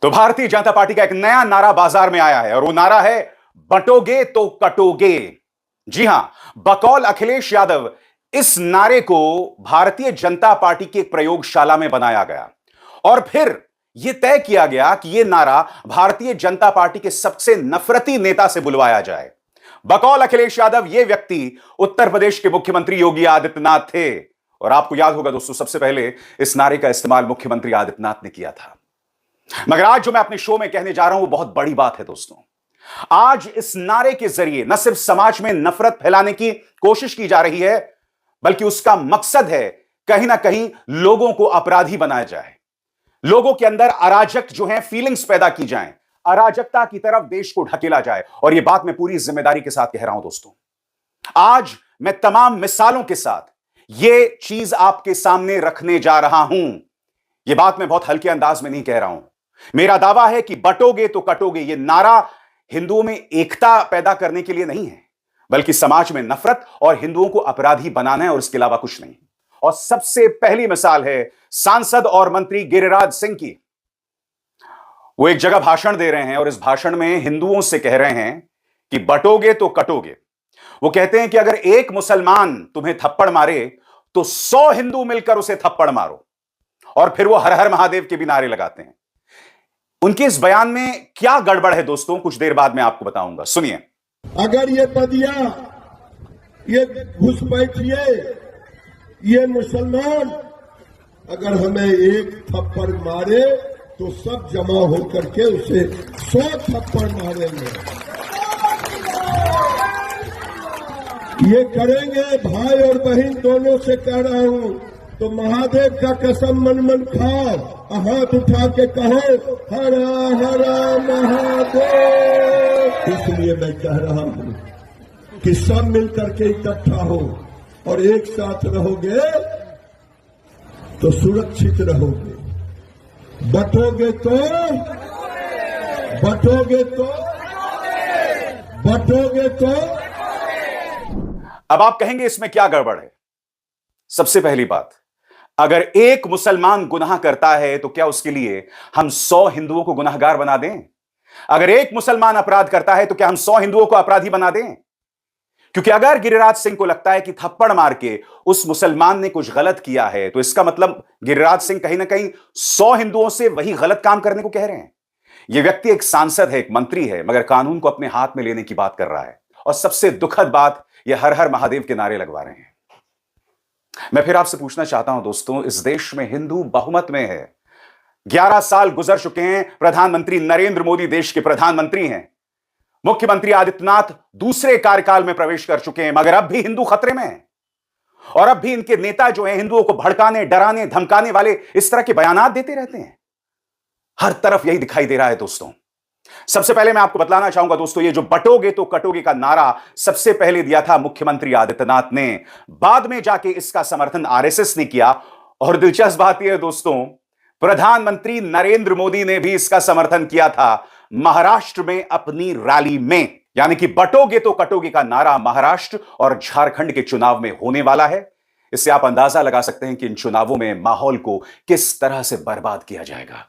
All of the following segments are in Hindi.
तो भारतीय जनता पार्टी का एक नया नारा बाजार में आया है और वो नारा है बंटोगे तो कटोगे। जी हां, बकौल अखिलेश यादव इस नारे को भारतीय जनता पार्टी की एक प्रयोगशाला में बनाया गया और फिर यह तय किया गया कि यह नारा भारतीय जनता पार्टी के सबसे नफरती नेता से बुलवाया जाए। बकौल अखिलेश यादव यह व्यक्ति उत्तर प्रदेश के मुख्यमंत्री योगी आदित्यनाथ थे और आपको याद होगा दोस्तों, सबसे पहले इस नारे का इस्तेमाल मुख्यमंत्री आदित्यनाथ ने किया था। मगर आज जो मैं अपने शो में कहने जा रहा हूं वो बहुत बड़ी बात है दोस्तों। आज इस नारे के जरिए न सिर्फ समाज में नफरत फैलाने की कोशिश की जा रही है, बल्कि उसका मकसद है कहीं ना कहीं लोगों को अपराधी बनाया जाए, लोगों के अंदर अराजक जो है फीलिंग्स पैदा की जाएं, अराजकता की तरफ देश को ढकेला जाए। और यह बात मैं पूरी जिम्मेदारी के साथ कह रहा हूं दोस्तों। आज मैं तमाम मिसालों के साथ यह चीज आपके सामने रखने जा रहा हूं। यह बात मैं बहुत हल्के अंदाज में नहीं कह रहा हूं। मेरा दावा है कि बटोगे तो कटोगे यह नारा हिंदुओं में एकता पैदा करने के लिए नहीं है, बल्कि समाज में नफरत और हिंदुओं को अपराधी बनाना है और इसके अलावा कुछ नहीं। और सबसे पहली मिसाल है सांसद और मंत्री गिरिराज सिंह की। वो एक जगह भाषण दे रहे हैं और इस भाषण में हिंदुओं से कह रहे हैं कि बटोगे तो कटोगे। वो कहते हैं कि अगर एक मुसलमान तुम्हें थप्पड़ मारे तो 100 हिंदू मिलकर उसे थप्पड़ मारो। और फिर वो हर हर महादेव के भी नारे लगाते हैं। उनके इस बयान में क्या गड़बड़ है दोस्तों, कुछ देर बाद मैं आपको बताऊंगा, सुनिए। अगर ये बदिया, ये घुसपैठिए, ये मुसलमान अगर हमें एक थप्पड़ मारे तो सब जमा होकर के उसे 100 थप्पड़ मारेंगे। ये करेंगे, भाई और बहन दोनों से कह रहा हूं। तो महादेव का कसम मन मन खाओ, हाथ उठा के कहो हर हर महादेव। इसलिए मैं कह रहा हूं कि सब मिलकर के इकट्ठा हो और एक साथ रहोगे तो सुरक्षित रहोगे। बटोगे तो बटोगे तो बटोगे तो। अब आप कहेंगे इसमें क्या गड़बड़ है। सबसे पहली बात, अगर एक मुसलमान गुनाह करता है तो क्या उसके लिए हम 100 हिंदुओं को गुनाहगार बना दें? अगर एक मुसलमान अपराध करता है तो क्या हम 100 हिंदुओं को अपराधी बना दें? क्योंकि अगर गिरिराज सिंह को लगता है कि थप्पड़ मार के उस मुसलमान ने कुछ गलत किया है, तो इसका मतलब गिरिराज सिंह कहीं ना कहीं 100 हिंदुओं से वही गलत काम करने को कह रहे हैं। यह व्यक्ति एक सांसद है, एक मंत्री है, मगर कानून को अपने हाथ में लेने की बात कर रहा है। और सबसे दुखद बात, यह हर हर महादेव के नारे लगवा रहे हैं। मैं फिर आपसे पूछना चाहता हूं दोस्तों, इस देश में हिंदू बहुमत में है। 11 साल गुजर चुके हैं, प्रधानमंत्री नरेंद्र मोदी देश के प्रधानमंत्री हैं, मुख्यमंत्री आदित्यनाथ दूसरे कार्यकाल में प्रवेश कर चुके हैं, मगर अब भी हिंदू खतरे में हैं। और अब भी इनके नेता जो हैं हिंदुओं को भड़काने, डराने, धमकाने वाले इस तरह के बयानात देते रहते हैं। हर तरफ यही दिखाई दे रहा है दोस्तों। सबसे पहले मैं आपको बतलाना चाहूंगा दोस्तों, ये जो बटोगे तो कटोगे का नारा सबसे पहले दिया था मुख्यमंत्री आदित्यनाथ ने। बाद में जाके इसका समर्थन आरएसएस ने किया। और दिलचस्प बात यह है दोस्तों, प्रधानमंत्री नरेंद्र मोदी ने भी इसका समर्थन किया था महाराष्ट्र में अपनी रैली में। यानी कि बटोगे तो कटोगे का नारा महाराष्ट्र और झारखंड के चुनाव में होने वाला है। इससे आप अंदाजा लगा सकते हैं कि इन चुनावों में माहौल को किस तरह से बर्बाद किया जाएगा।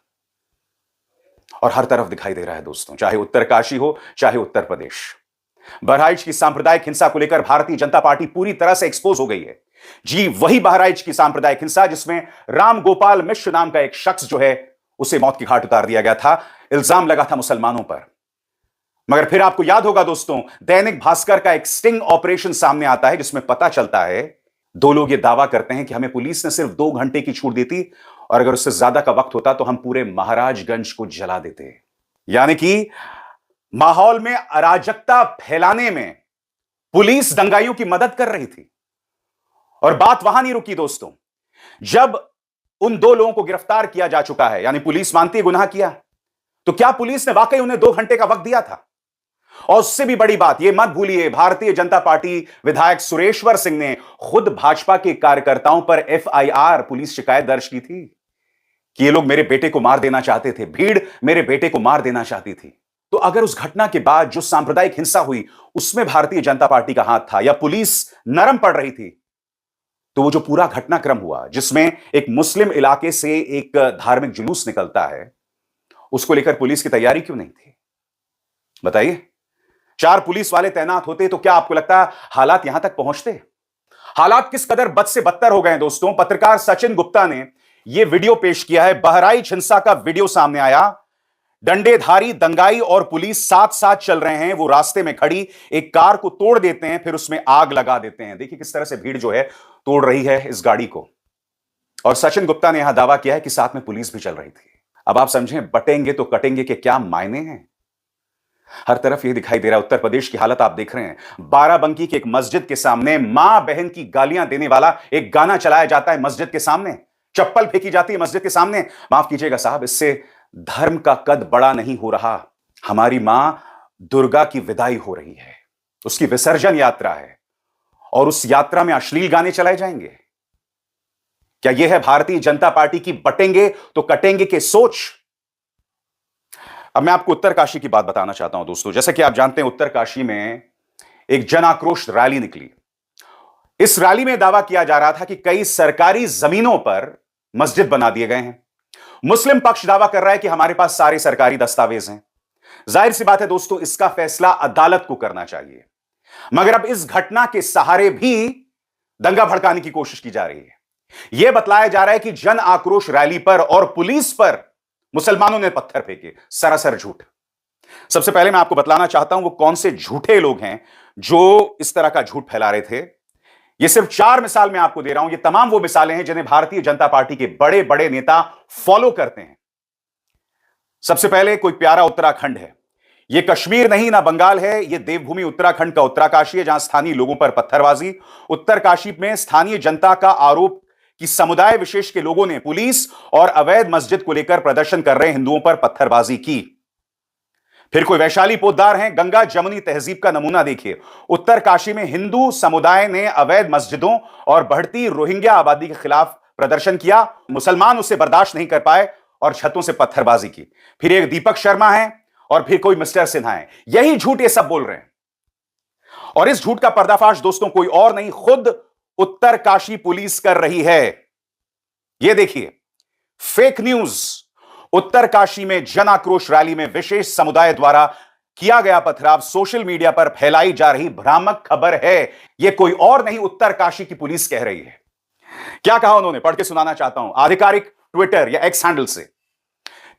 और हर तरफ दिखाई दे रहा है दोस्तों, चाहे उत्तरकाशी हो, चाहे उत्तर प्रदेश। बहराइच की सांप्रदायिक हिंसा को लेकर भारतीय जनता पार्टी पूरी तरह से एक्सपोज हो गई है। जी, वही बहराइच की सांप्रदायिक हिंसा जिसमें राम गोपाल मिश्र नाम का एक शख्स जो है उसे मौत की घाट उतार दिया गया था। इल्जाम लगा था मुसलमानों पर। मगर फिर आपको याद होगा दोस्तों, दैनिक भास्कर का एक स्टिंग ऑपरेशन सामने आता है जिसमें पता चलता है, दो लोग ये दावा करते हैं कि हमें पुलिस ने सिर्फ 2 घंटे की छूट दी थी और अगर उससे ज्यादा का वक्त होता तो हम पूरे महाराजगंज को जला देते। यानी कि माहौल में अराजकता फैलाने में पुलिस दंगाइयों की मदद कर रही थी। और बात वहां नहीं रुकी दोस्तों। जब उन 2 लोगों को गिरफ्तार किया जा चुका है, यानी पुलिस मानती है गुनाह किया, तो क्या पुलिस ने वाकई उन्हें 2 घंटे का वक्त दिया था? और उससे भी बड़ी बात यह मत भूलिए, भारतीय जनता पार्टी विधायक सुरेश्वर सिंह ने खुद भाजपा के कार्यकर्ताओं पर एफआईआर, पुलिस शिकायत दर्ज की थी कि ये लोग मेरे बेटे को मार देना चाहते थे, भीड़ मेरे बेटे को मार देना चाहती थी। तो अगर उस घटना के बाद जो सांप्रदायिक हिंसा हुई उसमें भारतीय जनता पार्टी का हाथ था या पुलिस नरम पड़ रही थी, तो वो जो पूरा घटनाक्रम हुआ जिसमें एक मुस्लिम इलाके से एक धार्मिक जुलूस निकलता है, उसको लेकर पुलिस की तैयारी क्यों नहीं थी? बताइए। 4 पुलिस वाले तैनात होते तो क्या आपको लगता है हालात यहां तक पहुंचते? हालात किस कदर बद से बदतर हो गए हैं दोस्तों। पत्रकार सचिन गुप्ता ने यह वीडियो पेश किया है। बहराइच हिंसा का वीडियो सामने आया। डंडेधारी, दंगाई और पुलिस साथ साथ चल रहे हैं। वो रास्ते में खड़ी एक कार को तोड़ देते हैं, फिर उसमें आग लगा देते हैं। देखिए किस तरह से भीड़ जो है तोड़ रही है इस गाड़ी को। और सचिन गुप्ता ने यहां दावा किया है कि साथ में पुलिस भी चल रही थी। अब आप समझें, बटेंगे तो कटेंगे के क्या मायने हैं। हर तरफ यह दिखाई दे रहा है। उत्तर प्रदेश की हालत आप देख रहे हैं। बाराबंकी की एक मस्जिद के सामने मां बहन की गालियां देने वाला एक गाना चलाया जाता है मस्जिद के सामने। चप्पल फेंकी जाती है मस्जिद के सामने। माफ कीजिएगा साहब, इससे धर्म का कद बड़ा नहीं हो रहा। हमारी मां दुर्गा की विदाई हो रही है, उसकी विसर्जन यात्रा है, और उस यात्रा में अश्लील गाने चलाए जाएंगे। क्या यह है भारतीय जनता पार्टी की बटेंगे तो कटेंगे के सोच? अब मैं आपको उत्तरकाशी की बात बताना चाहता हूं दोस्तों। जैसा कि आप जानते हैं, उत्तरकाशी में एक जन आक्रोश रैली निकली। इस रैली में दावा किया जा रहा था कि कई सरकारी जमीनों पर मस्जिद बना दिए गए हैं। मुस्लिम पक्ष दावा कर रहा है कि हमारे पास सारे सरकारी दस्तावेज हैं। जाहिर सी बात है दोस्तों, इसका फैसला अदालत को करना चाहिए। मगर अब इस घटना के सहारे भी दंगा भड़काने की कोशिश की जा रही है। यह बतलाया जा रहा है कि जन आक्रोश रैली पर और पुलिस पर मुसलमानों ने पत्थर फेंके। सरासर झूठ। सबसे पहले मैं आपको बतलाना चाहता हूं वो कौन से झूठे लोग हैं जो इस तरह का झूठ फैला रहे थे। ये सिर्फ 4 मिसाल मैं आपको दे रहा हूं। ये तमाम वो मिसालें हैं जिन्हें भारतीय जनता पार्टी के बड़े बड़े नेता फॉलो करते हैं। सबसे पहले कोई प्यारा उत्तराखंड है। ये कश्मीर नहीं ना बंगाल है, ये देवभूमि उत्तराखंड का उत्तरकाशी है, जहां स्थानीय लोगों पर पत्थरबाजी। उत्तरकाशी में स्थानीय जनता का आरोप कि समुदाय विशेष के लोगों ने पुलिस और अवैध मस्जिद को लेकर प्रदर्शन कर रहे हिंदुओं पर पत्थरबाजी की। फिर कोई वैशाली पोद्दार हैं। गंगा जमुनी तहजीब का नमूना देखिए। उत्तरकाशी में हिंदू समुदाय ने अवैध मस्जिदों और बढ़ती रोहिंग्या आबादी के खिलाफ प्रदर्शन किया। मुसलमान उसे बर्दाश्त नहीं कर पाए और छतों से पत्थरबाजी की। फिर एक दीपक शर्मा है और फिर कोई मिस्टर सिन्हा है। यही झूठ ये सब बोल रहे हैं। और इस झूठ का पर्दाफाश दोस्तों कोई और नहीं, खुद उत्तरकाशी पुलिस कर रही है। यह देखिए, फेक न्यूज। उत्तरकाशी में जन आक्रोश रैली में विशेष समुदाय द्वारा किया गया पथराव सोशल मीडिया पर फैलाई जा रही भ्रामक खबर है। यह कोई और नहीं, उत्तरकाशी की पुलिस कह रही है। क्या कहा उन्होंने, पढ़ के सुनाना चाहता हूं आधिकारिक ट्विटर या एक्स हैंडल से।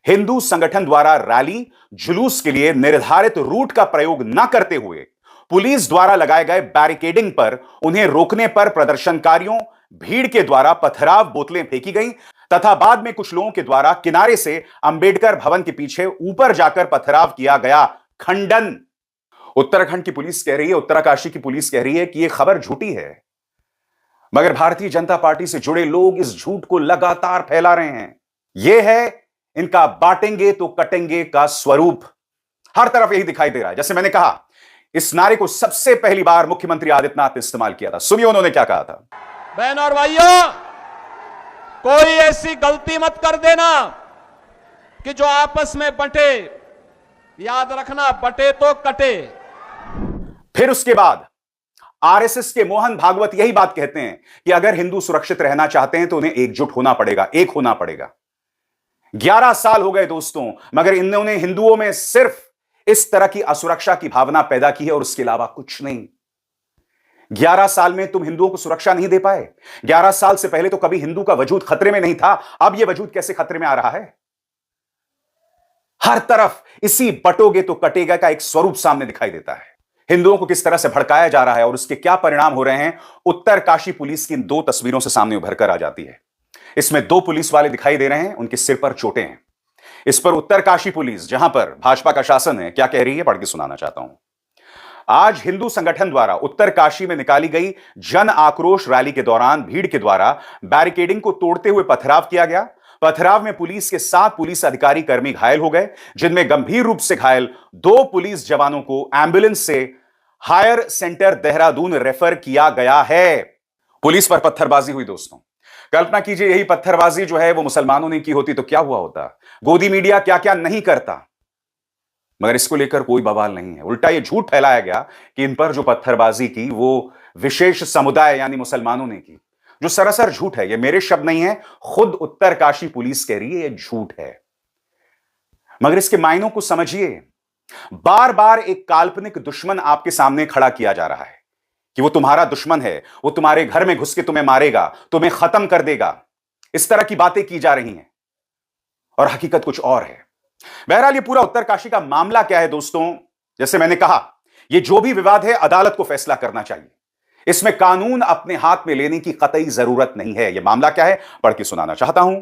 हिंदू संगठन द्वारा रैली जुलूस के लिए निर्धारित रूट का प्रयोग न करते हुए पुलिस द्वारा लगाए गए बैरिकेडिंग पर उन्हें रोकने पर प्रदर्शनकारियों भीड़ के द्वारा पथराव बोतलें फेंकी गईं तथा बाद में कुछ लोगों के द्वारा किनारे से अंबेडकर भवन के पीछे ऊपर जाकर पथराव किया गया। खंडन। उत्तराखंड की पुलिस कह रही है, उत्तरकाशी की पुलिस कह रही है कि यह खबर झूठी है। मगर भारतीय जनता पार्टी से जुड़े लोग इस झूठ को लगातार फैला रहे हैं। यह है इनका बांटेंगे तो कटेंगे का स्वरूप। हर तरफ यही दिखाई दे रहा है। जैसे मैंने कहा, इस नारे को सबसे पहली बार मुख्यमंत्री आदित्यनाथ ने इस्तेमाल किया था। सुनिए उन्होंने क्या कहा था। बहन और भाइयों, कोई ऐसी गलती मत कर देना कि जो आपस में बंटे। याद रखना, बटे तो कटे। फिर उसके बाद आरएसएस के मोहन भागवत यही बात कहते हैं कि अगर हिंदू सुरक्षित रहना चाहते हैं तो उन्हें एकजुट होना पड़ेगा, एक होना पड़ेगा। 11 साल हो गए दोस्तों, मगर इन्होंने हिंदुओं में सिर्फ इस तरह की असुरक्षा की भावना पैदा की है और उसके अलावा कुछ नहीं। 11 साल में तुम हिंदुओं को सुरक्षा नहीं दे पाए। 11 साल से पहले तो कभी हिंदू का वजूद खतरे में नहीं था। अब यह वजूद कैसे खतरे में आ रहा है? हर तरफ इसी बटोगे तो कटेगा का एक स्वरूप सामने दिखाई देता है। हिंदुओं को किस तरह से भड़काया जा रहा है और उसके क्या परिणाम हो रहे हैं, उत्तरकाशी पुलिस की इन 2 तस्वीरों से सामने उभर कर आ जाती है। इसमें 2 पुलिस वाले दिखाई दे रहे हैं, उनके सिर पर चोटें हैं। इस पर उत्तरकाशी पुलिस, जहां पर भाजपा का शासन है, क्या कह रही है, पढ़ के सुनाना चाहता हूं। आज हिंदू संगठन द्वारा उत्तरकाशी में निकाली गई जन आक्रोश रैली के दौरान भीड़ के द्वारा बैरिकेडिंग को तोड़ते हुए पथराव किया गया। पथराव में पुलिस के 7 पुलिस अधिकारी कर्मी घायल हो गए, जिनमें गंभीर रूप से घायल 2 पुलिस जवानों को एम्बुलेंस से हायर सेंटर देहरादून रेफर किया गया है। पुलिस पर पत्थरबाजी हुई दोस्तों। कल्पना कीजिए यही पत्थरबाजी जो है वो मुसलमानों ने की होती तो क्या हुआ होता। गोदी मीडिया क्या क्या नहीं करता, मगर इसको लेकर कोई बवाल नहीं है। उल्टा ये झूठ फैलाया गया कि इन पर जो पत्थरबाजी की वो विशेष समुदाय यानी मुसलमानों ने की, जो सरासर झूठ है। ये मेरे शब्द नहीं है, खुद उत्तरकाशी पुलिस कह रही है ये झूठ है। मगर इसके मायनों को समझिए। बार बार एक काल्पनिक दुश्मन आपके सामने खड़ा किया जा रहा है कि वो तुम्हारा दुश्मन है, वो तुम्हारे घर में घुस के तुम्हें मारेगा, तुम्हें खत्म कर देगा। इस तरह की बातें की जा रही हैं और हकीकत कुछ और है। बहरहाल ये पूरा उत्तरकाशी का मामला क्या है दोस्तों, जैसे मैंने कहा, ये जो भी विवाद है अदालत को फैसला करना चाहिए। इसमें कानून अपने हाथ में लेने की कतई जरूरत नहीं है। यह मामला क्या है पढ़ के सुनाना चाहता हूं।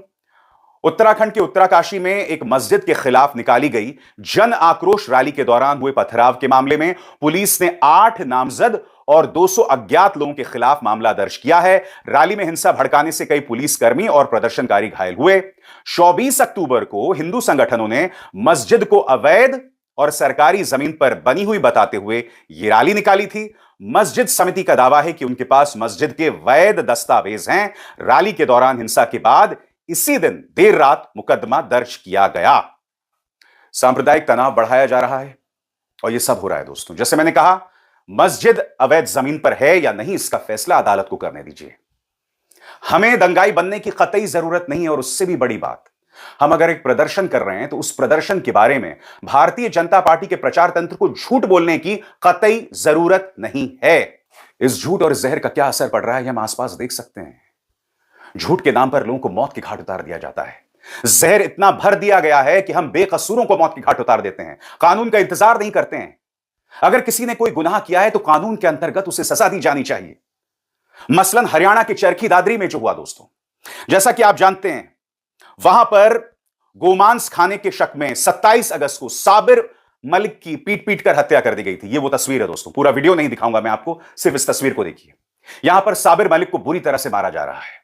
उत्तराखंड के उत्तरकाशी में एक मस्जिद के खिलाफ निकाली गई जन आक्रोश रैली के दौरान हुए पथराव के मामले में पुलिस ने 8 नामजद और 200 अज्ञात लोगों के खिलाफ मामला दर्ज किया है। रैली में हिंसा भड़काने से कई पुलिसकर्मी और प्रदर्शनकारी घायल हुए। 24 अक्टूबर को हिंदू संगठनों ने मस्जिद को अवैध और सरकारी जमीन पर बनी हुई बताते हुए यह रैली निकाली थी। मस्जिद समिति का दावा है कि उनके पास मस्जिद के वैध दस्तावेज हैं। रैली के दौरान हिंसा के बाद इसी दिन देर रात मुकदमा दर्ज किया गया। सांप्रदायिक तनाव बढ़ाया जा रहा है और यह सब हो रहा है दोस्तों। जैसे मैंने कहा, मस्जिद अवैध जमीन पर है या नहीं, इसका फैसला अदालत को करने दीजिए। हमें दंगाई बनने की कतई जरूरत नहीं है। और उससे भी बड़ी बात, हम अगर एक प्रदर्शन कर रहे हैं तो उस प्रदर्शन के बारे में भारतीय जनता पार्टी के प्रचार तंत्र को झूठ बोलने की कतई जरूरत नहीं है। इस झूठ और जहर का क्या असर पड़ रहा है हम आसपास देख सकते हैं। झूठ के नाम पर लोगों को मौत के घाट उतार दिया जाता है। जहर इतना भर दिया गया है कि हम बेकसूरों को मौत के घाट उतार देते हैं, कानून का इंतजार नहीं करते हैं। अगर किसी ने कोई गुनाह किया है तो कानून के अंतर्गत उसे सजा दी जानी चाहिए। मसलन हरियाणा के चरखी दादरी में जो हुआ दोस्तों, जैसा कि आप जानते हैं, वहां पर गोमांस खाने के शक में 27 अगस्त को साबिर मलिक की पीट पीट कर हत्या कर दी गई थी। ये वो तस्वीर है दोस्तों। पूरा वीडियो नहीं दिखाऊंगा मैं आपको, सिर्फ इस तस्वीर को देखिए। यहां पर साबिर मलिक को बुरी तरह से मारा जा रहा है,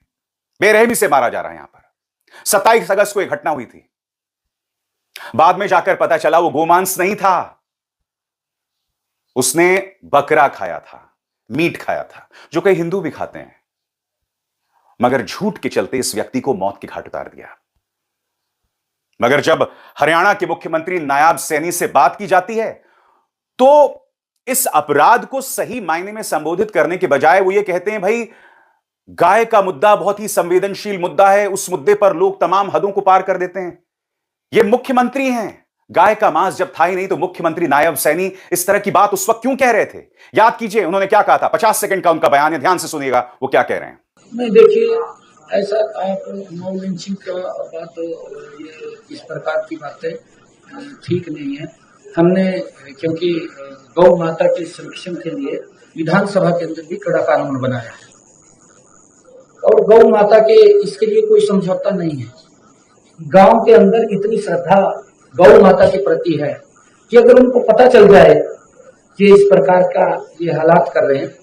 बेरहमी से मारा जा रहा है। यहां पर 27 अगस्त को एक घटना हुई थी। बाद में जाकर पता चला वो गोमांस नहीं था, उसने बकरा खाया था, मीट खाया था, जो कई हिंदू भी खाते हैं। मगर झूठ के चलते इस व्यक्ति को मौत के घाट उतार दिया। मगर जब हरियाणा के मुख्यमंत्री नायाब सैनी से बात की जाती है तो इस अपराध को सही मायने में संबोधित करने के बजाय वो ये कहते हैं, भाई गाय का मुद्दा बहुत ही संवेदनशील मुद्दा है, उस मुद्दे पर लोग तमाम हदों को पार कर देते हैं। ये मुख्यमंत्री हैं। गाय का मांस जब था ही नहीं तो मुख्यमंत्री नायब सैनी इस तरह की बात उस वक्त क्यों कह रहे थे? याद कीजिए उन्होंने क्या कहा था। 50 सेकंड का उनका बयान है, ध्यान से सुनिएगा वो क्या कह रहे हैं। नहीं, देखिए, ऐसा आप नो लिंचिंग का बात, ये इस प्रकार की बातें ठीक नहीं है। हमने क्योंकि गौ माता के संरक्षण के लिए विधानसभा के अंदर भी कड़ा कानून बनाया है और गौ माता के इसके लिए कोई समझौता नहीं है। गांव के अंदर इतनी श्रद्धा गौ माता के प्रति है कि अगर उनको पता चल जाए कि इस प्रकार का ये हालात कर रहे हैं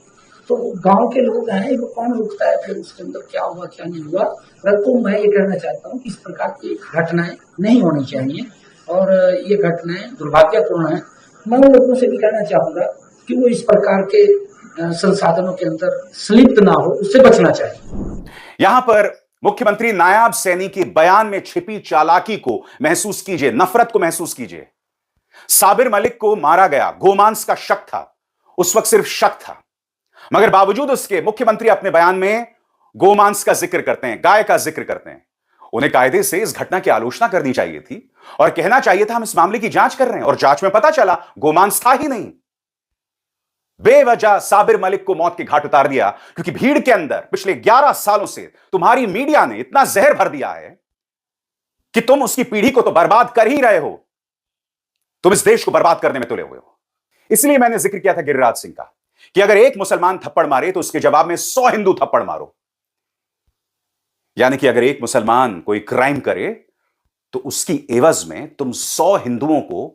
तो गांव के लोग हैं, वो कौन रुकता है फिर उसके अंदर क्या हुआ क्या नहीं हुआ। परंतु मैं ये कहना चाहता हूँ कि इस प्रकार की घटनाएं नहीं होनी चाहिए और ये घटनाएं दुर्भाग्यपूर्ण है। मैं उन लोगों से भी कहना चाहूंगा कि वो इस प्रकार के संसाधनों के अंदर संलिप्त ना हो, उससे बचना चाहिए। यहां पर मुख्यमंत्री नायाब सैनी के बयान में छिपी चालाकी को महसूस कीजिए, नफरत को महसूस कीजिए। साबिर मलिक को मारा गया, गोमांस का शक था, उस वक्त सिर्फ शक था, मगर बावजूद उसके मुख्यमंत्री अपने बयान में गोमांस का जिक्र करते हैं, गाय का जिक्र करते हैं। उन्हें कायदे से इस घटना की आलोचना करनी चाहिए थी और कहना चाहिए था हम इस मामले की जांच कर रहे हैं, और जांच में पता चला गोमांस था ही नहीं। बेवजह साबिर मलिक को मौत के घाट उतार दिया क्योंकि भीड़ के अंदर पिछले 11 सालों से तुम्हारी मीडिया ने इतना जहर भर दिया है कि तुम उसकी पीढ़ी को तो बर्बाद कर ही रहे हो, तुम इस देश को बर्बाद करने में तुले हुए हो। इसलिए मैंने जिक्र किया था गिरिराज सिंह का कि अगर एक मुसलमान थप्पड़ मारे तो उसके जवाब में 100 हिंदू थप्पड़ मारो। यानी कि अगर एक मुसलमान कोई क्राइम करे तो उसकी एवज में तुम 100 हिंदुओं को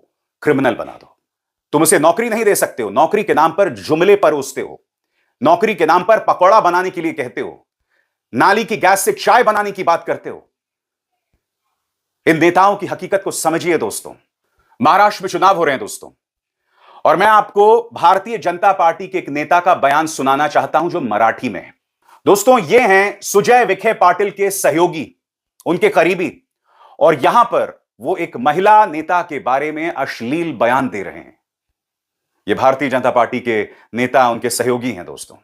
क्रिमिनल बना दो। तुम उसे नौकरी नहीं दे सकते हो, नौकरी के नाम पर जुमले परोसते हो, नौकरी के नाम पर पकौड़ा बनाने के लिए कहते हो, नाली की गैस से चाय बनाने की बात करते हो। इन नेताओं की हकीकत को समझिए दोस्तों। महाराष्ट्र में चुनाव हो रहे हैं दोस्तों, और मैं आपको भारतीय जनता पार्टी के एक नेता का बयान सुनाना चाहता हूं जो मराठी में है। दोस्तों ये हैं सुजय विखे पाटिल के सहयोगी, उनके करीबी, और यहां पर वो एक महिला नेता के बारे में अश्लील बयान दे रहे हैं। ये भारतीय जनता पार्टी के नेता, उनके सहयोगी हैं दोस्तों।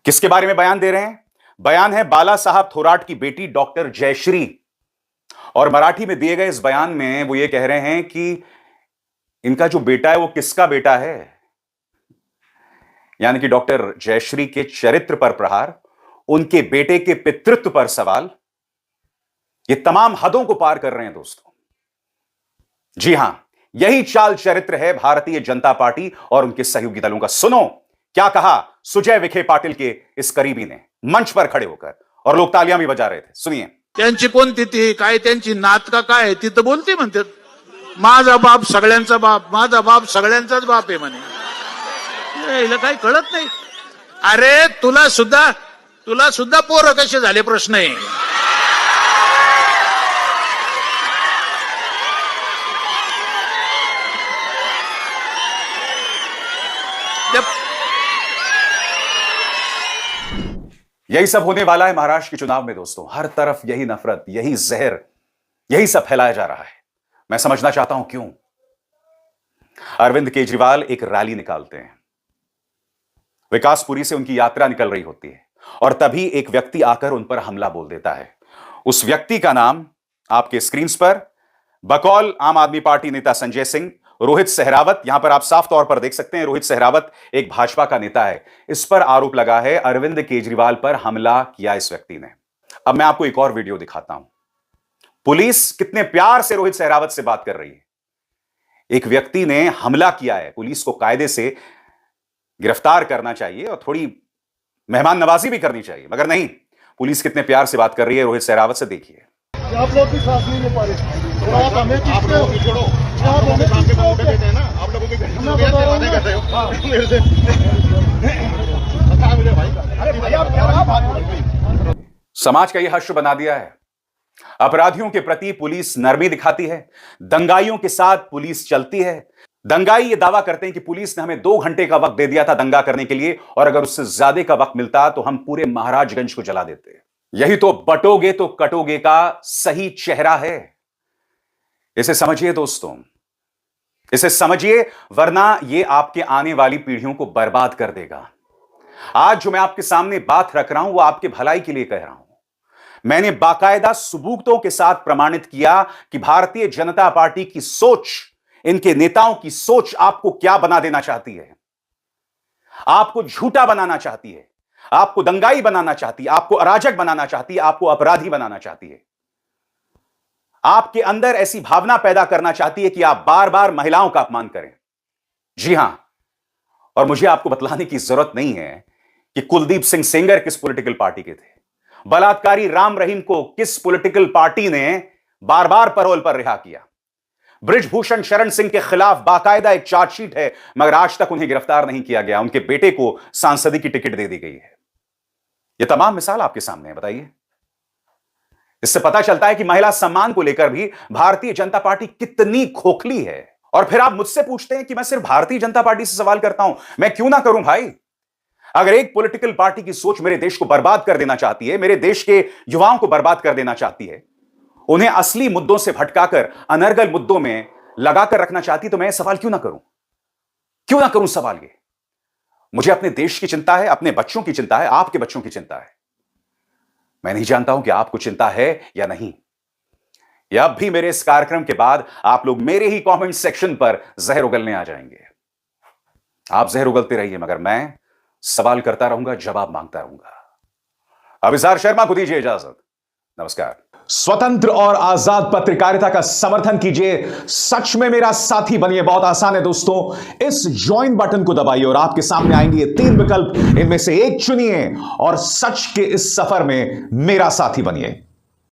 किसके बारे में बयान दे रहे हैं? बयान है बाला साहब थोराट की बेटी डॉक्टर जयश्री और मराठी में दिए गए इस बयान में वो ये कह रहे हैं कि इनका जो बेटा है वो किसका बेटा है, यानी कि डॉक्टर जयश्री के चरित्र पर प्रहार, उनके बेटे के पितृत्व पर सवाल। ये तमाम हदों को पार कर रहे हैं दोस्तों। जी हां, यही चाल चरित्र है भारतीय जनता पार्टी और उनके सहयोगी दलों का। सुनो क्या कहा सुजय विखे पाटिल के इस करीबी ने मंच पर खड़े होकर, और लोग तालियां भी बजा रहे थे। सुनिए। त्यांची कोणती ती काय त्यांची नात का काय ती तर बोलते म्हणतात, माझा बाप सगळ्यांचा बाप, माझा बाप सगळ्यांचाच बाप आहे म्हणे। हिला काही कळत नाही। अरे तुला सुद्धा पोरं कसे झाले प्रश्न आहे। यही सब होने वाला है महाराष्ट्र के चुनाव में दोस्तों। हर तरफ यही नफरत, यही जहर, यही सब फैलाया जा रहा है। मैं समझना चाहता हूं क्यों। अरविंद केजरीवाल एक रैली निकालते हैं, विकासपुरी से उनकी यात्रा निकल रही होती है, और तभी एक व्यक्ति आकर उन पर हमला बोल देता है। उस व्यक्ति का नाम आपके स्क्रीन पर, बकौल आम आदमी पार्टी नेता संजय सिंह, रोहित सहरावत, यहां पर आप साफ तौर पर देख सकते हैं रोहित सहरावत एक भाजपा का नेता है। इस पर आरोप लगा है अरविंद केजरीवाल पर हमला किया इस व्यक्ति ने। अब मैं आपको एक और वीडियो दिखाता हूं। पुलिस कितने प्यार से रोहित सहरावत से बात कर रही है। एक व्यक्ति ने हमला किया है, पुलिस को कायदे से गिरफ्तार करना चाहिए और थोड़ी मेहमान नवाजी भी करनी चाहिए, मगर नहीं, पुलिस कितने प्यार से बात कर रही है रोहित सहरावत से। देखिए। आप लोग भी सांस नहीं ले पा रहे, आप लोगों की छोड़ो, आप लोगों देते हैं ना, आप लोगों की बातें करते हो मेरे से। अरे भाई आप क्या बात, समाज का यह हश्र बना दिया है। अपराधियों के प्रति पुलिस नरमी दिखाती है, दंगाइयों के साथ पुलिस चलती है। दंगाई ये दावा करते हैं कि पुलिस ने हमें 2 घंटे का वक्त दे दिया था दंगा करने के लिए, और अगर उससे ज्यादा का वक्त मिलता तो हम पूरे महाराजगंज को जला देते। यही तो बटोगे तो कटोगे का सही चेहरा है। इसे समझिए दोस्तों, इसे समझिए, वरना यह आपके आने वाली पीढ़ियों को बर्बाद कर देगा। आज जो मैं आपके सामने बात रख रहा हूं वो आपके भलाई के लिए कह रहा हूं। मैंने बाकायदा सबूतों के साथ प्रमाणित किया कि भारतीय जनता पार्टी की सोच, इनके नेताओं की सोच आपको क्या बना देना चाहती है। आपको झूठा बनाना चाहती है, आपको दंगाई बनाना चाहती है, आपको अराजक बनाना चाहती है, आपको अपराधी बनाना चाहती है। आपके अंदर ऐसी भावना पैदा करना चाहती है कि आप बार बार महिलाओं का अपमान करें। जी हां, और मुझे आपको बतलाने की जरूरत नहीं है कि कुलदीप सिंह सेंगर किस पॉलिटिकल पार्टी के थे, बलात्कारी राम रहीम को किस पॉलिटिकल पार्टी ने बार बार पैरोल पर रिहा किया। बृजभूषण शरण सिंह के खिलाफ बाकायदा एक चार्जशीट है, मगर आज तक उन्हें गिरफ्तार नहीं किया गया। उनके बेटे को सांसदी की टिकट दे दी गई है। यह तमाम मिसाल आपके सामने है। बताइए, इससे पता चलता है कि महिला सम्मान को लेकर भी भारतीय जनता पार्टी कितनी खोखली है। और फिर आप मुझसे पूछते हैं कि मैं सिर्फ भारतीय जनता पार्टी से सवाल करता हूं। मैं क्यों ना करूं भाई। अगर एक पॉलिटिकल पार्टी की सोच मेरे देश को बर्बाद कर देना चाहती है, मेरे देश के युवाओं को बर्बाद कर देना चाहती है, उन्हें असली मुद्दों से भटकाकर अनर्गल मुद्दों में लगाकर रखना चाहती, तो मैं सवाल क्यों ना करूं? क्यों ना करूं सवाल ये? मुझे अपने देश की चिंता है, अपने बच्चों की चिंता है, आपके बच्चों की चिंता है। मैं नहीं जानता हूं कि आपको चिंता है या नहीं। या अब भी मेरे इस कार्यक्रम के बाद आप लोग मेरे ही कमेंट सेक्शन पर जहर उगलने आ जाएंगे। आप जहर उगलते रहिए, मगर मैं सवाल करता रहूंगा, जवाब मांगता रहूंगा। अभिसार शर्मा को दीजिए इजाजत। नमस्कार। स्वतंत्र और आजाद पत्रकारिता का समर्थन कीजिए, सच में मेरा साथी बनिए। बहुत आसान है दोस्तों, इस ज्वाइन बटन को दबाइए और आपके सामने आएंगे ये 3 विकल्प, इनमें से एक चुनिए और सच के इस सफर में मेरा साथी बनिए।